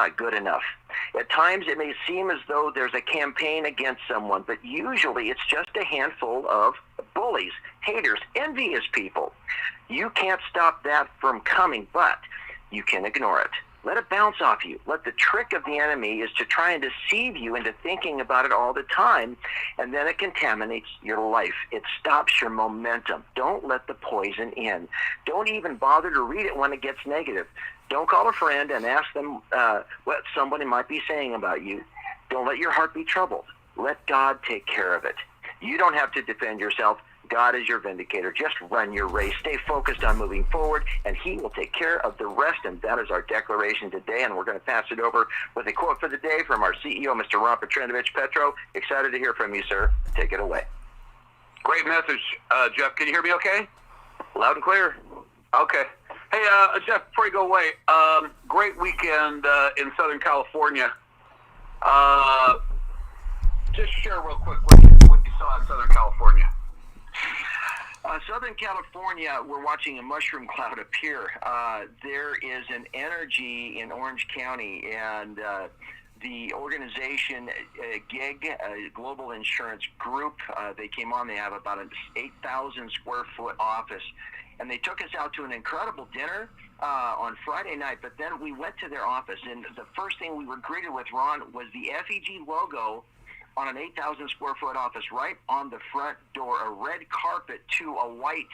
not good enough. At times it may seem as though there's a campaign against someone, but usually it's just a handful of bullies, haters, envious people. You can't stop that from coming, but you can ignore it. Let it bounce off you. Let the trick of the enemy is to try and deceive you into thinking about it all the time, and then it contaminates your life. It stops your momentum. Don't let the poison in. Don't even bother to read it when it gets negative. Don't call a friend and ask them what somebody might be saying about you. Don't let your heart be troubled. Let God take care of it. You don't have to defend yourself. God is your vindicator. Just run your race. Stay focused on moving forward, and He will take care of the rest. And that is our declaration today. And we're going to pass it over with a quote for the day from our CEO, Mr. Ron Petrinovich. Petro, excited to hear from you, sir. Take it away. Great message, Jeff. Can you hear me okay? Loud and clear. Okay. Hey, Jeff, before you go away, great weekend in Southern California. Just share real quick what you saw in Southern California. Southern California, we're watching a mushroom cloud appear. There is an energy in Orange County, and the organization GIG, Global Insurance Group, they came on. They have about an 8,000 square foot office, and they took us out to an incredible dinner on Friday night. But then we went to their office, and the first thing we were greeted with, Ron, was the FEG logo on an 8,000 square foot office right on the front door, a red carpet to a white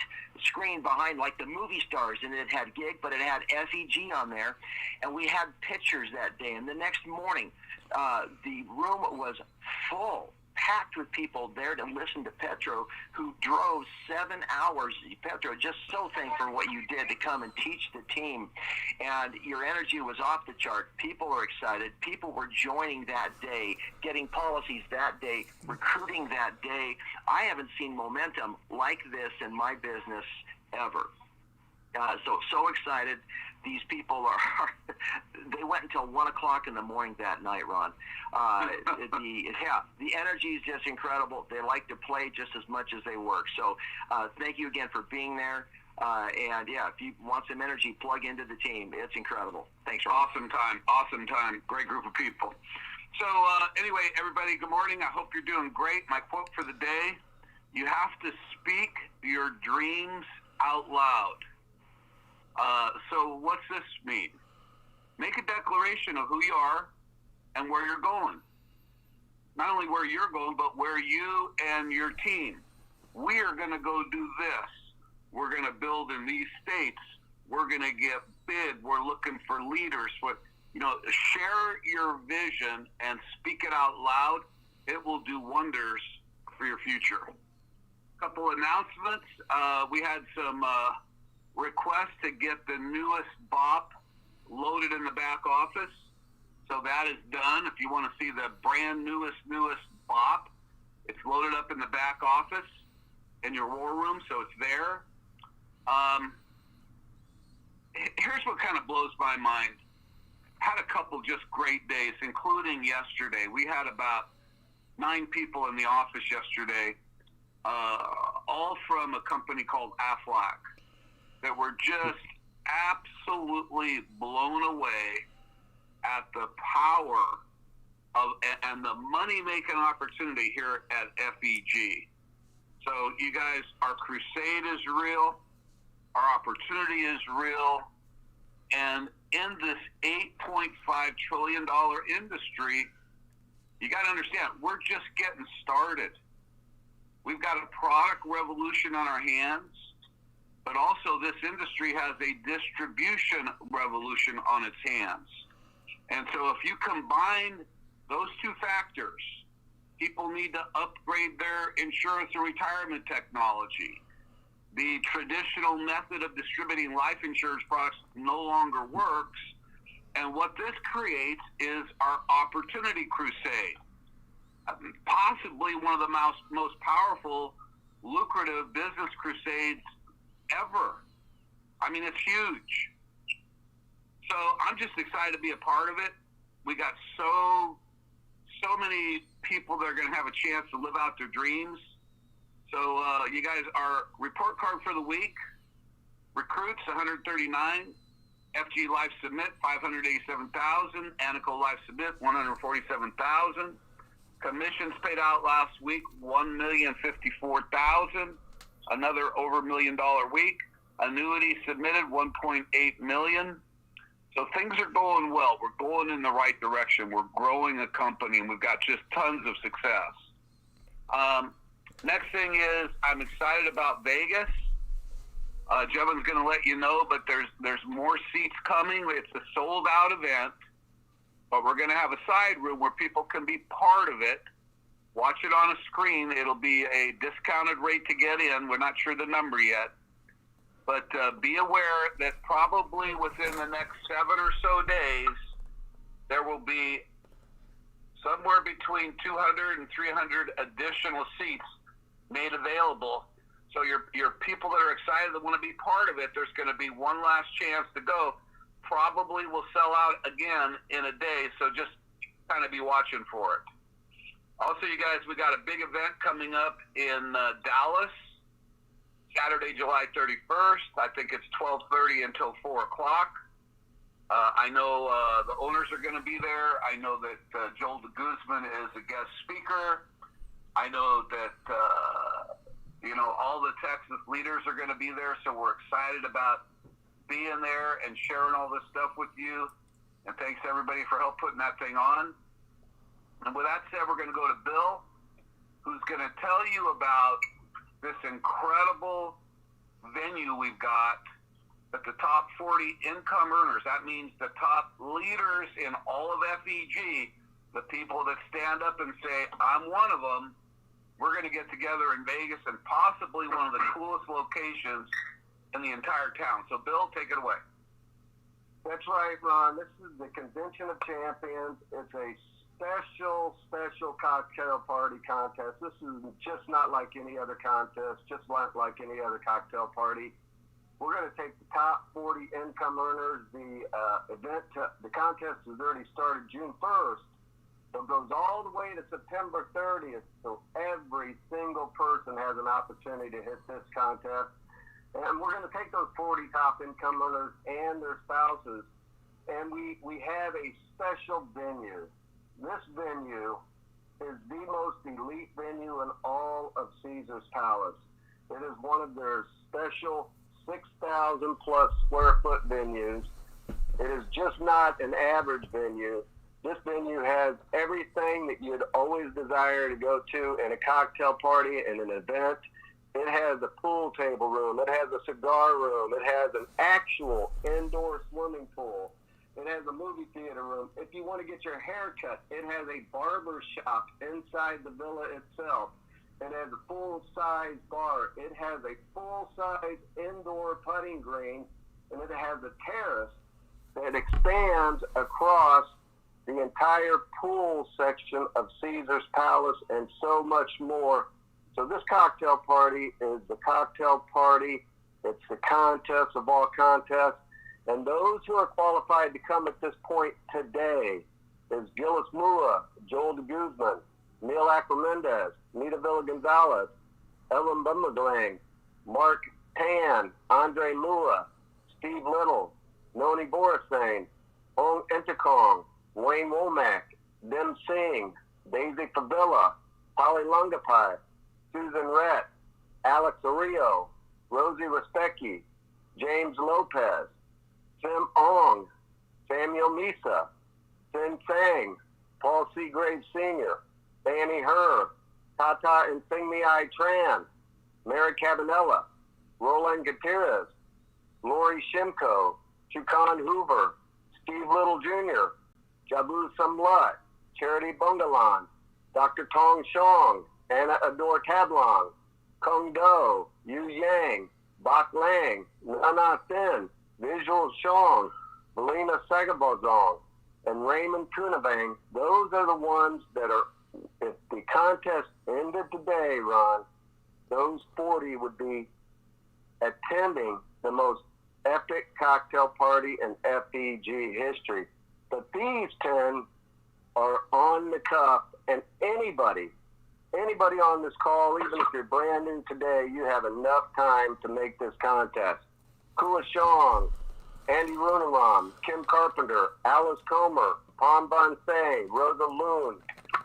screen behind, like the movie stars, and it had GIG, but it had FEG on there, and we had pictures that day. And the next morning, the room was full, packed with people there to listen to Petro, who drove 7 hours. Petro, just so thankful for what you did to come and teach the team. And your energy was off the chart. People are excited. People were joining that day, getting policies that day, recruiting that day. I haven't seen momentum like this in my business ever. So excited. These people they went until 1 o'clock in the morning that night, Ron. The energy is just incredible. They like to play just as much as they work. So thank you again for being there. And yeah, if you want some energy, plug into the team. It's incredible. Thanks, Ron. Awesome time. Great group of people. So anyway, everybody, good morning. I hope you're doing great. My quote for the day: you have to speak your dreams out loud. So what's this mean? Make a declaration of who you are and where you're going. Not only where you're going, but where you and your team. We are going to go do this. We're going to build in these states. We're going to get bid. We're looking for leaders. Share your vision and speak it out loud. It will do wonders for your future. A couple announcements. We had some request to get the newest BOP loaded in the back office. So that is done. If you want to see the brand newest BOP, it's loaded up in the back office in your war room, so it's there. Here's what kind of blows my mind. Had a couple just great days, including yesterday. We had about 9 people in the office yesterday, all from a company called Aflac, that were just absolutely blown away at the power of and the money-making opportunity here at FEG. So you guys, our crusade is real, our opportunity is real, and in this $8.5 trillion industry, you got to understand, we're just getting started. We've got a product revolution on our hands, but also this industry has a distribution revolution on its hands. And so if you combine those two factors, people need to upgrade their insurance and retirement technology. The traditional method of distributing life insurance products no longer works. And what this creates is our opportunity crusade. Possibly one of the most powerful, lucrative business crusades ever. I mean, it's huge. So I'm just excited to be a part of it. We got so many people that are going to have a chance to live out their dreams. So you guys, our report card for the week, recruits 139, FG Live Submit, 587,000. Anico Live Submit, 147,000. Commissions paid out last week, $1,054,000. Another over $1 million week. Annuity submitted, $1.8 million. So things are going well. We're going in the right direction. We're growing a company, and we've got just tons of success. Next thing is, I'm excited about Vegas. Jevin's going to let you know, but there's more seats coming. It's a sold-out event, but we're going to have a side room where people can be part of it. Watch it on a screen. It'll be a discounted rate to get in. We're not sure the number yet. But be aware that probably within the next 7 or so days, there will be somewhere between 200 and 300 additional seats made available. So your people that are excited that want to be part of it, there's going to be one last chance to go. Probably will sell out again in a day, so just kind of be watching for it. Also, you guys, we got a big event coming up in Dallas, Saturday, July 31st. I think it's 12:30 until 4 o'clock. I know the owners are going to be there. I know that Joel de Guzman is a guest speaker. I know that, all the Texas leaders are going to be there, so we're excited about being there and sharing all this stuff with you. And thanks, everybody, for help putting that thing on. And with that said, we're going to go to Bill, who's going to tell you about this incredible venue we've got at the top 40 income earners. That means the top leaders in all of FEG, the people that stand up and say, I'm one of them. We're going to get together in Vegas and possibly one of the coolest locations in the entire town. So, Bill, take it away. That's right, Ron. This is the Convention of Champions. It's a special cocktail party contest. This is just not like any other contest, just not like any other cocktail party. We're going to take the top 40 income earners. The contest has already started June 1st. So it goes all the way to September 30th. So every single person has an opportunity to hit this contest. And we're going to take those 40 top income earners and their spouses. And we have a special venue. This venue is the most elite venue in all of Caesar's Palace. It is one of their special 6,000 plus square foot venues. It is just not an average venue. This venue has everything that you'd always desire to go to in a cocktail party and an event. It has a pool table room. It has a cigar room. It has an actual indoor swimming pool. It has a movie theater room. If you want to get your hair cut, it has a barber shop inside the villa itself. It has a full-size bar. It has a full-size indoor putting green, and it has a terrace that expands across the entire pool section of Caesar's Palace and so much more. So this cocktail party is the cocktail party. It's the contest of all contests. And those who are qualified to come at this point today is Gillis Mua, Joel de Guzman, Neil Acromendez, Nita Villa-Gonzalez, Ellen Bummerglang, Mark Tan, Andre Mua, Steve Little, Noni Borisane, Ong Entikong, Wayne Womack, Dim Singh, Daisy Favilla, Holly Lungapai, Susan Rett, Alex Ario, Rosie Respecki, James Lopez, Tim Ong, Samuel Misa, Sin Sang, Paul Seagrave Sr., Fanny Herr, Tata and Singmi Ai Tran, Mary Cabanella, Roland Gutierrez, Lori Shimko, Chukan Hoover, Steve Little Jr., Jabu Samlut, Charity Bungalan, Dr. Tong Shong, Anna Ador Tablong, Kung Do, Yu Yang, Bak Lang, Nana Thin, Visual Shong, Melina Sagabozong, and Raymond Kunavang. Those are the ones that are, if the contest ended today, Ron, those 40 would be attending the most epic cocktail party in FEG history. But these 10 are on the cuff, and anybody on this call, even if you're brand new today, you have enough time to make this contest. Kua Shong, Andy Runaram, Kim Carpenter, Alice Comer, Pom Bonsai, Rosa Loon,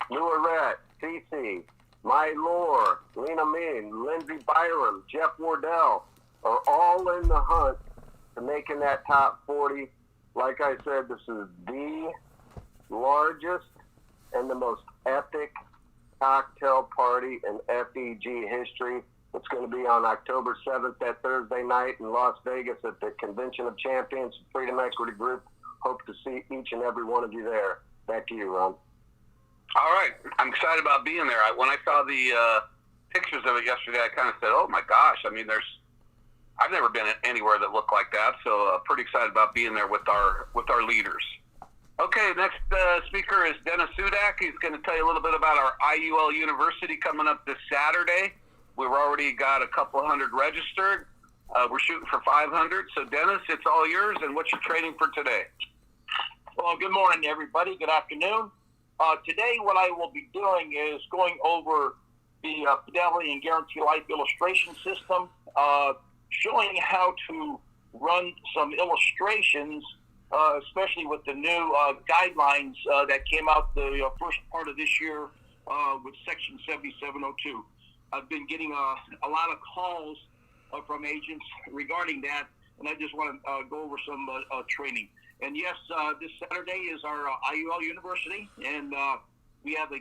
Louarette, Cece, Mai Lore, Lena Min, Lindsey Byram, Jeff Wardell are all in the hunt to making that top 40. Like I said, this is the largest and the most epic cocktail party in FEG history. It's going to be on October 7th, that Thursday night in Las Vegas at the Convention of Champions Freedom Equity Group. Hope to see each and every one of you there. Back to you, Ron. All right. I'm excited about being there. When I saw the pictures of it yesterday, I kind of said, oh, my gosh. I mean, I've never been anywhere that looked like that, so pretty excited about being there with our leaders. Okay, next speaker is Dennis Sudak. He's going to tell you a little bit about our IUL University coming up this Saturday. We've already got a couple hundred registered. We're shooting for 500. So, Dennis, it's all yours, and what's your training for today? Well, good morning, everybody. Good afternoon. Today, what I will be doing is going over the Fidelity and Guarantee Life illustration system, showing how to run some illustrations, especially with the new guidelines that came out the first part of this year with Section 7702. I've been getting a lot of calls from agents regarding that, and I just want to go over some training. And yes, this Saturday is our IUL University, and we have a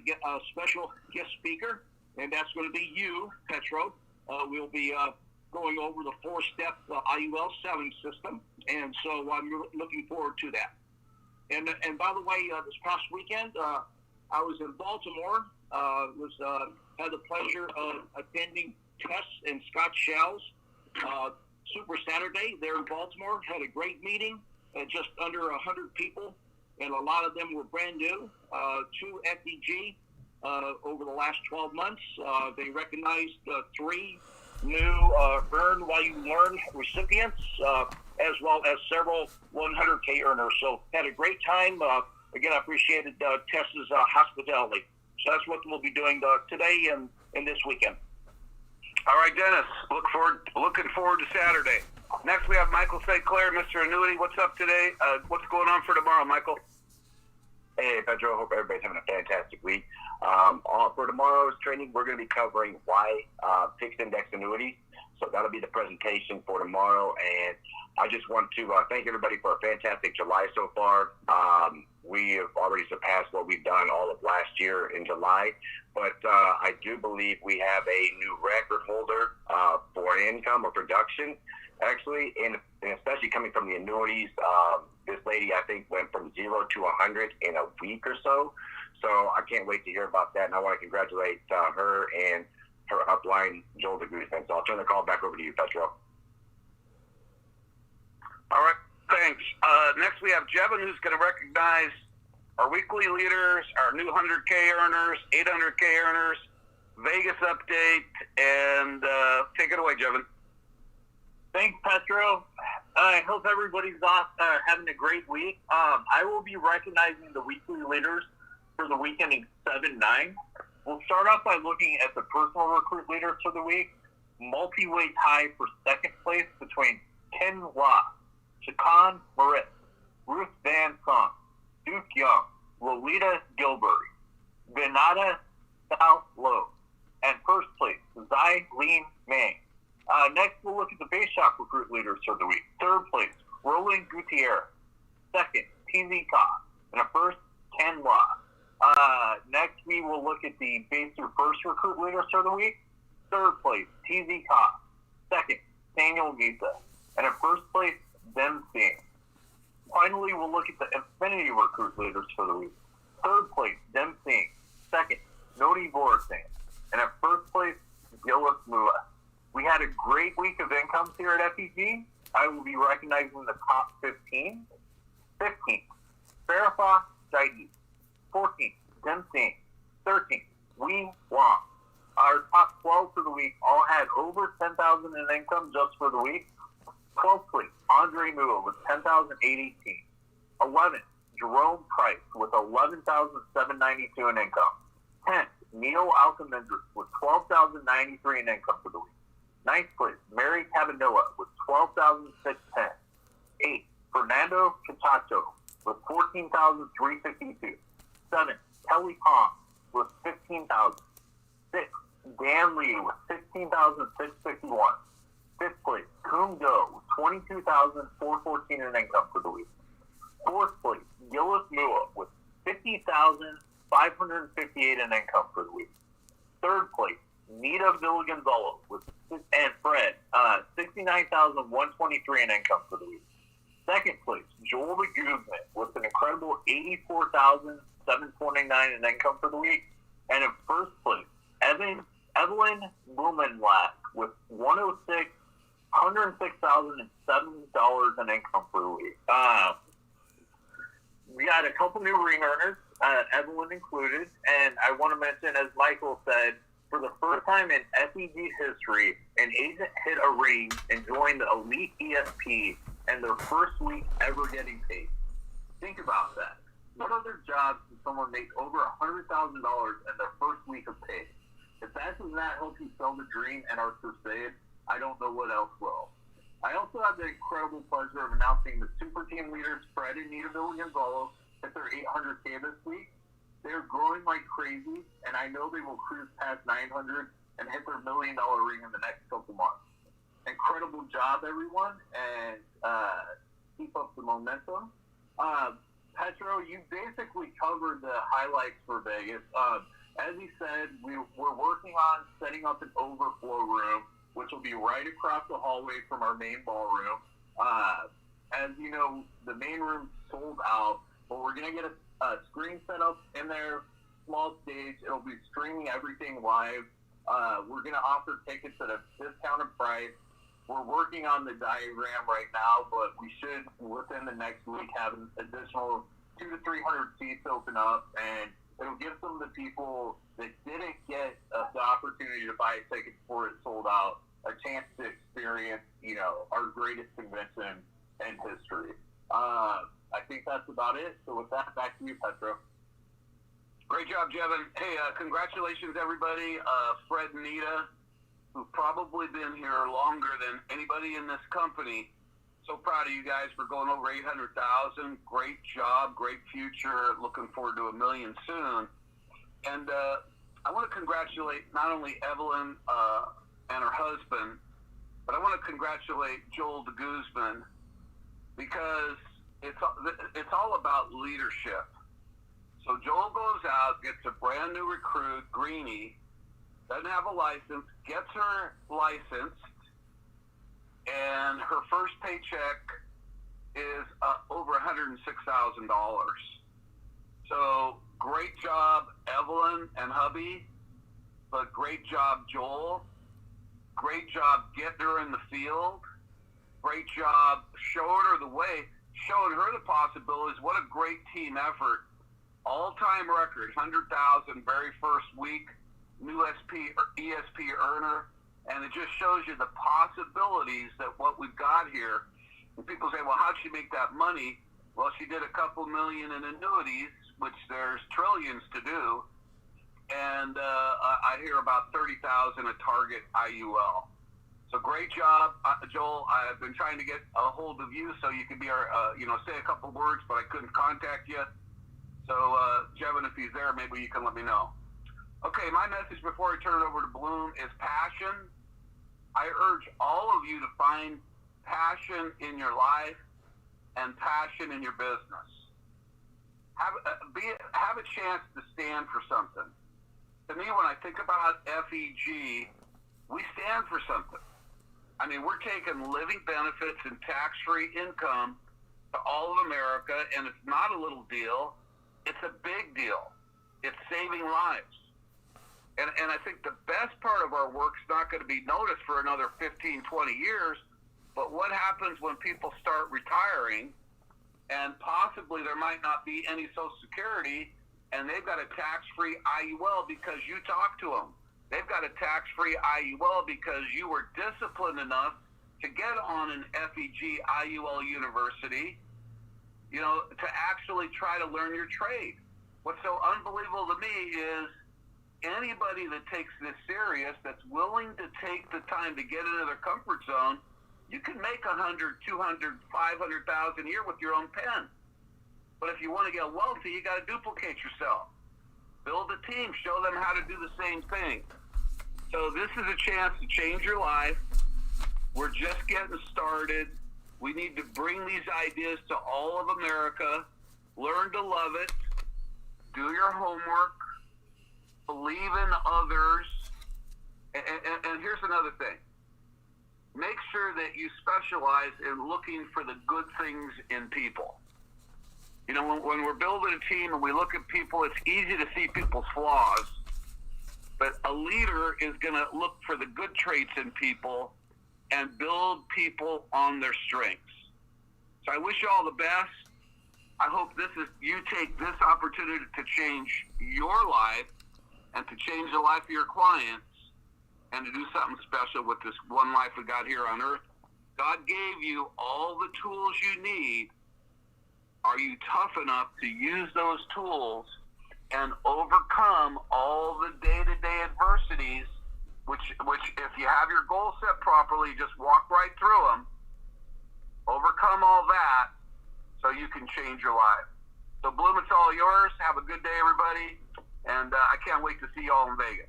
special guest speaker, and that's going to be you, Petro. We'll be going over the 4-step IUL selling system, and so I'm looking forward to that. And by the way, this past weekend, I was in Baltimore. Had the pleasure of attending Tess and Scott Shell's Super Saturday there in Baltimore. Had a great meeting, just under 100 people, and a lot of them were brand new to FEG over the last 12 months. They recognized 3 new Earn While You Learn recipients, as well as several 100K earners. So had a great time. Again, I appreciated Tess's hospitality. So that's what we'll be doing today and this weekend. All right, Dennis. Looking forward to Saturday. Next, we have Michael St. Clair, Mr. Annuity. What's up today? What's going on for tomorrow, Michael? Hey, Pedro. Hope everybody's having a fantastic week. For tomorrow's training, we're going to be covering why fixed index annuities. So that'll be the presentation for tomorrow. And I just want to thank everybody for a fantastic July so far. We have already surpassed what we've done all of last year in July. But I do believe we have a new record holder for income or production, actually, and especially coming from the annuities. This lady, I think, went from 0 to 100 in a week or so. So I can't wait to hear about that, and I want to congratulate her and her upline, Joel DeGuzman. So I'll turn the call back over to you, Petro. All right, thanks. Next, we have Jevin, who's going to recognize our weekly leaders, our new 100K earners, 800K earners, Vegas update, and take it away, Jevin. Thanks, Petro. I hope everybody's having a great week. I will be recognizing the weekly leaders for the weekend in 7-9. We'll start off by looking at the personal recruit leaders for the week. Multi-way tie for second place between Ken La, Shakan Moritz, Ruth Van Song, Duke Young, Lolita Gilbert, Venata South Low, and first place, Zai Lin Mang. Next, we'll look at the base shop recruit leaders for the week. Third place, Roland Gutierrez. Second, TZ Ka. And a first, Ken La. Next, we will look at the base through first recruit leaders for the week. Third place, TZ Ka. Second, Daniel Misa. And in first place, Dem Singh. Finally, we'll look at the Infinity recruit leaders for the week. Third place, Dem Singh. Second, Nodi Borising. And in first place, Gillis Mua. We had a great week of incomes here at FEG. I will be recognizing the top 15. 15, Farafah Jaidi. 14, Dem Singh. 13, Wee Wong. Our top 12 for the week all had over $10,000 in income just for the week. 12th place, Andre Mua with $10,818. 11, Jerome Price with $11,792 in income. 10, Neil Alcamendris with $12,093 in income for the week. 9th place, Mary Cabanilla with $12,610. 8, Fernando Cachacho with 14,352. 7, Kelly Pong with 15,000. 6, Dan Lee with 16,651. 5th place, Koom Do with 22,414 in income for the week. 4th place, Gillis Mua with 50,558 in income for the week. 3rd place, Nita Villagonzalo and Fred, 69,123 in income for the week. 2nd place, Joel the Guzman with an incredible 84,729 in income for the week. And in 1st place, Evelyn Blumenlack with $106,007 in income for the week. We got a couple new ring earners, Evelyn included, and I want to mention, as Michael said, for the first time in FEG history, an agent hit a ring and joined the Elite ESP and their first week ever getting paid. Think about that. What other jobs does someone make over $100,000 in their first week of pay? If that does not help you sell the dream and our crusade, I don't know what else will. I also have the incredible pleasure of announcing the super team leaders, Fred and Nita Villagonzalo, hit their 800K this week. They're growing like crazy, and I know they will cruise past 900 and hit their $1 million ring in the next couple months. Incredible job, everyone, and keep up the momentum. Petro, you basically covered the highlights for Vegas. As he said, we're working on setting up an overflow room, which will be right across the hallway from our main ballroom. As you know, the main room's sold out, but we're going to get a screen set up in there, small stage. It'll be streaming everything live. We're going to offer tickets at a discounted price. We're working on the diagram right now, but we should, within the next week, have an additional 200 to 300 seats open up, and it'll give some of the people that didn't get the opportunity to buy a ticket before it sold out a chance to experience, our greatest convention in history. I think that's about it. So with that, back to you, Petro. Great job, Jevin. Hey, congratulations, everybody. Fred and Nita, who've probably been here longer than anybody in this company. So proud of you guys for going over 800,000. Great job, great future. Looking forward to $1 million soon. And I want to congratulate not only Evelyn and her husband, but I want to congratulate Joel de Guzman, because it's all about leadership. So Joel goes out, gets a brand new recruit, Greenie, doesn't have a license, gets her licensed, and her first paycheck is over $106,000. So great job, Evelyn and hubby, but great job, Joel. Great job getting her in the field. Great job showing her the way, showing her the possibilities. What a great team effort. All-time record, 100,000, very first week, new ESP earner, and it just shows you the possibilities that what we've got here. And people say, well, how'd she make that money? Well, she did a couple million in annuities, which there's trillions to do, and I hear about 30,000 a target IUL. So great job, Joel. I've been trying to get a hold of you so you could be our, say a couple words, but I couldn't contact you. So, Jevin, if he's there, maybe you can let me know. Okay, my message before I turn it over to Bloom is passion. I urge all of you to find passion in your life and passion in your business. Have a chance to stand for something. To me, when I think about FEG, we stand for something. I mean, we're taking living benefits and tax-free income to all of America, and it's not a little deal. It's a big deal. It's saving lives. And I think the best part of our work's not going to be noticed for another 15, 20 years, but what happens when people start retiring and possibly there might not be any Social Security and they've got a tax-free IUL because you talked to them. They've got a tax-free IUL because you were disciplined enough to get on an FEG IUL university, to actually try to learn your trade. What's so unbelievable to me is anybody that takes this serious, that's willing to take the time to get into their comfort zone, You can make 100, 200, 500,000 a year with your own pen. But if you want to get wealthy, you got to duplicate yourself. Build a team. Show them how to do the same thing. So this is a chance to change your life. We're just getting started. We need to bring these ideas to all of America. Learn to love it. Do your homework. Believe in others. And here's another thing. Make sure that you specialize in looking for the good things in people. You know, when we're building a team and we look at people, it's easy to see people's flaws. But a leader is going to look for the good traits in people and build people on their strengths. So I wish you all the best. I hope you take this opportunity to change your life and to change the life of your clients and to do something special with this one life we got here on earth. God gave you all the tools you need. Are you tough enough to use those tools and overcome all the day-to-day adversities, which if you have your goals set properly, just walk right through them, overcome all that so you can change your life. So Bloom, it's all yours. Have a good day, everybody. And I can't wait to see you all in Vegas.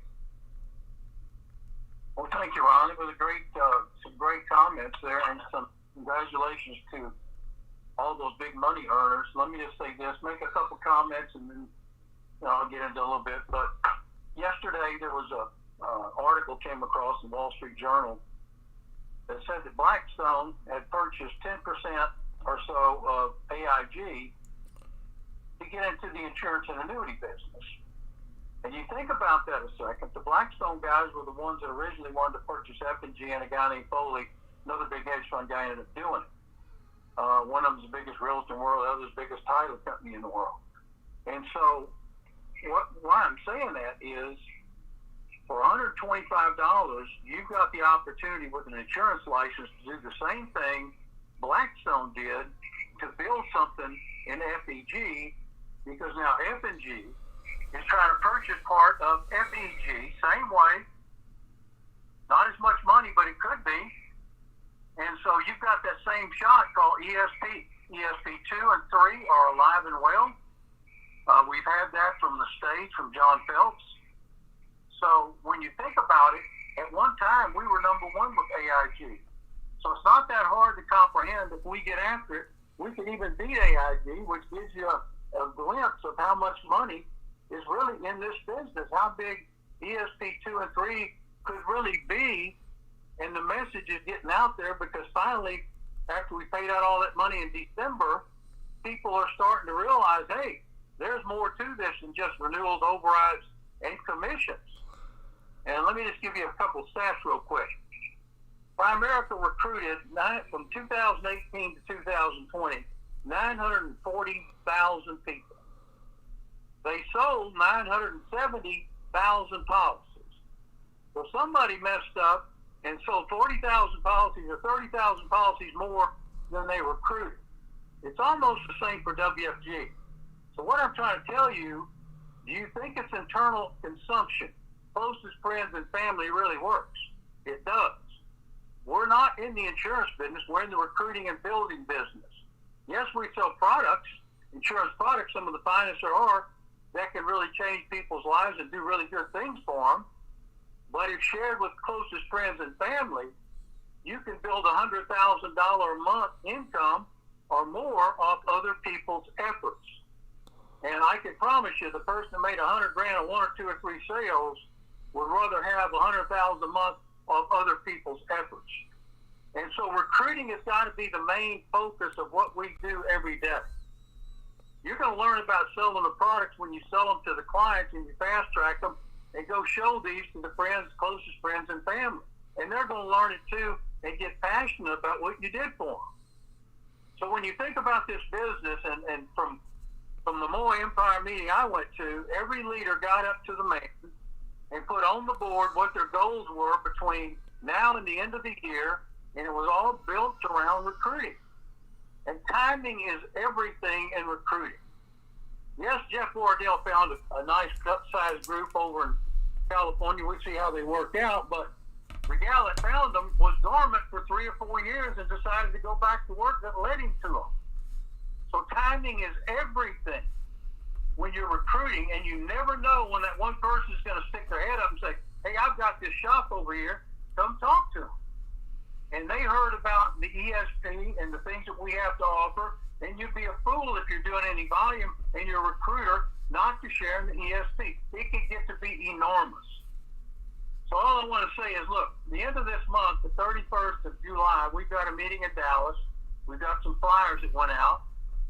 Well, thank you, Ron. It was some great comments there, and some congratulations to all those big money earners. Let me just say this, make a couple comments, and then I'll get into a little bit. But yesterday there was a article came across in Wall Street Journal that said that Blackstone had purchased 10% or so of AIG to get into the insurance and annuity business. And you think about that a second. The Blackstone guys were the ones that originally wanted to purchase FEG, and a guy named Foley, another big hedge fund guy, ended up doing it. One of them's the biggest realtor in the world, the other's the biggest title company in the world. And so why I'm saying that is for $125, you've got the opportunity with an insurance license to do the same thing Blackstone did to build something in FEG, because now FEG is trying to purchase part of FEG, same way, not as much money, but it could be. And so you've got that same shot called ESP. ESP 2 and 3 are alive and well. We've had that from the stage, from John Phelps. So when you think about it, at one time we were number one with AIG. So it's not that hard to comprehend. If we get after it, we can even beat AIG, which gives you a glimpse of how much money is really in this business, how big ESP 2 and 3 could really be. And the message is getting out there, because finally, after we paid out all that money in December, people are starting to realize, hey, there's more to this than just renewals, overrides, and commissions. And let me just give you a couple stats real quick. Primerica recruited, from 2018 to 2020, 940,000 people. They sold 970,000 policies. Well, somebody messed up and sold 40,000 policies or 30,000 policies more than they recruited. It's almost the same for WFG. So what I'm trying to tell you, do you think it's internal consumption? Closest friends and family really works. It does. We're not in the insurance business. We're in the recruiting and building business. Yes, we sell products, insurance products, some of the finest there are, that can really change people's lives and do really good things for them. But if shared with closest friends and family, you can build $100,000 a month income or more off other people's efforts. And I can promise you, the person that made $100,000 on 1 or 2 or 3 sales would rather have $100,000 a month of other people's efforts. And so recruiting has got to be the main focus of what we do every day. You're going to learn about selling the products when you sell them to the clients and you fast track them and go show these to the friends, closest friends and family. And they're going to learn it too and get passionate about what you did for them. So when you think about this business, and from the Moy Empire meeting I went to, every leader got up to the man and put on the board what their goals were between now and the end of the year, and it was all built around recruiting. And timing is everything in recruiting. Yes, Jeff Wardell found a nice cut-sized group over in California. We'll see how they work out, but The gal that found him was dormant for 3 or 4 years and decided to go back to work that led him to him. So timing is everything when you're recruiting, and you never know when that one person is going to stick their head up and say, hey, I've got this shop over here, come talk to them. And they heard about the ESP and the things that we have to offer, and you'd be a fool if you're doing any volume and you're a recruiter not to share in the ESP. It can get to be enormous. So all I want to say is, look, the end of this month, the 31st of July, we've got a meeting in Dallas. We've got some flyers that went out.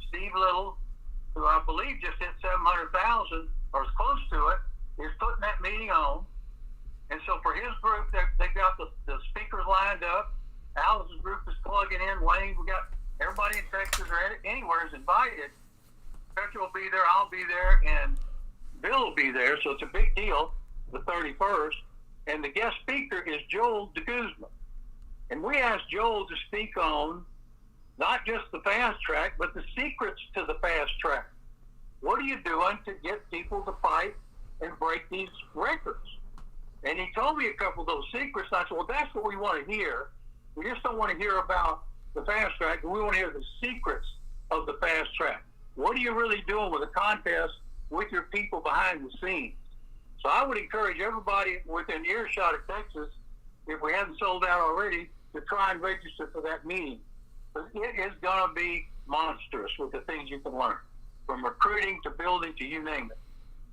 Steve Little, who I believe just hit 700,000 or is close to it, is putting that meeting on. And so for his group, they've got the speakers lined up. Alice's group is plugging in. Wayne, we got everybody in Texas or anywhere is invited. Petra will be there, I'll be there, and Bill will be there. So it's a big deal, the 31st. And the guest speaker is Joel de Guzman. And we asked Joel to speak on not just the fast track, but the secrets to the fast track. What are you doing to get people to fight and break these records? And he told me a couple of those secrets. I said, well, that's what we want to hear. We just don't want to hear about the fast track. We want to hear the secrets of the fast track. What are you really doing with a contest with your people behind the scenes? So I would encourage everybody within earshot of Texas, if we haven't sold out already, to try and register for that meeting. But it is going to be monstrous with the things you can learn, from recruiting to building to you name it.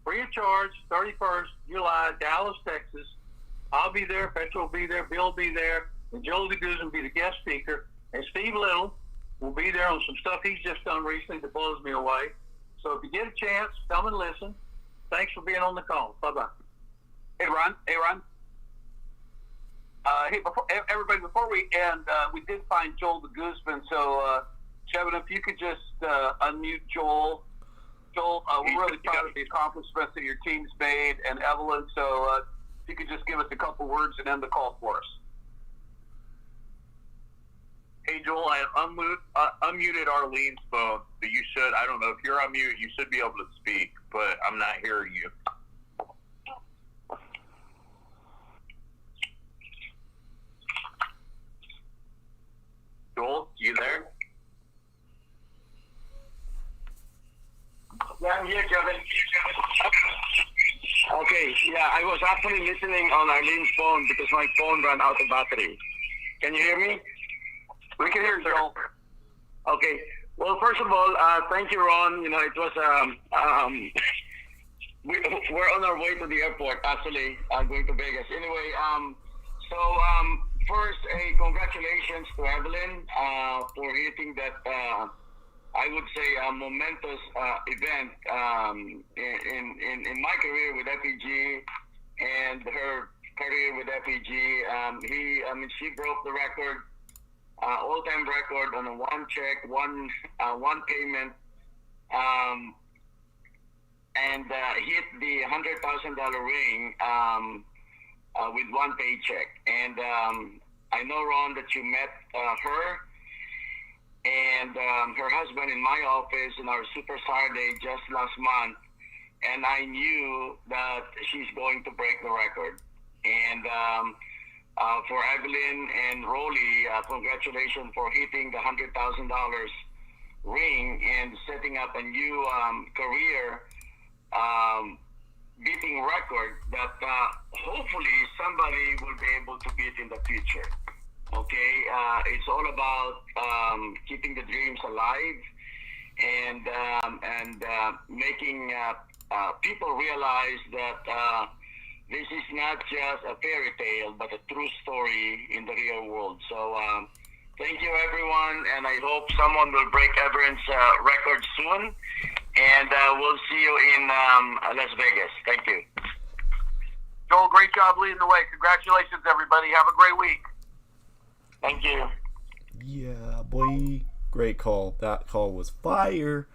Free of charge, 31st July, Dallas, Texas. I'll be there, Petra will be there, Bill will be there, and Joel DeGuzman will be the guest speaker, and Steve Little will be there on some stuff he's just done recently that blows me away. So if you get a chance, come and listen. Thanks for being on the call. Bye-bye. Hey, Ron. Hey, before we end, we did find Joel de Guzman. So, Kevin, if you could just unmute Joel. Joel, we're really proud of the accomplishments that your team's made, and Evelyn. So, if you could just give us a couple words and end the call for us. Hey, Joel, I unmuted Arlene's phone, but you should, I don't know, if you're on mute, you should be able to speak, but I'm not hearing you. Joel, you there? Yeah, I'm here, Kevin. Okay, yeah, I was actually listening on Arlene's phone because my phone ran out of battery. Can you hear me? We can hear you, Joel. Okay. Well, first of all, thank you, Ron. You know, it was we're on our way to the airport. Actually, I'm going to Vegas. Anyway, first, congratulations to Evelyn for hitting that. I would say a momentous event in my career with FEG and her career with FEG. She broke the record. All-time record on a one check, one payment, and hit the $100,000 ring with one paycheck. And I know, Ron, that you met her and her husband in my office in our Super Saturday just last month, and I knew that she's going to break the record. And for Evelyn and Rolly, congratulations for hitting the $100,000 ring and setting up a new career, beating record that hopefully somebody will be able to beat in the future. Okay, it's all about keeping the dreams alive and making people realize that this is not just a fairy tale, but a true story in the real world. So thank you, everyone, and I hope someone will break Everett's record soon. And we'll see you in Las Vegas. Thank you. Joel, great job leading the way. Congratulations, everybody. Have a great week. Thank you. Yeah, boy. Great call. That call was fire.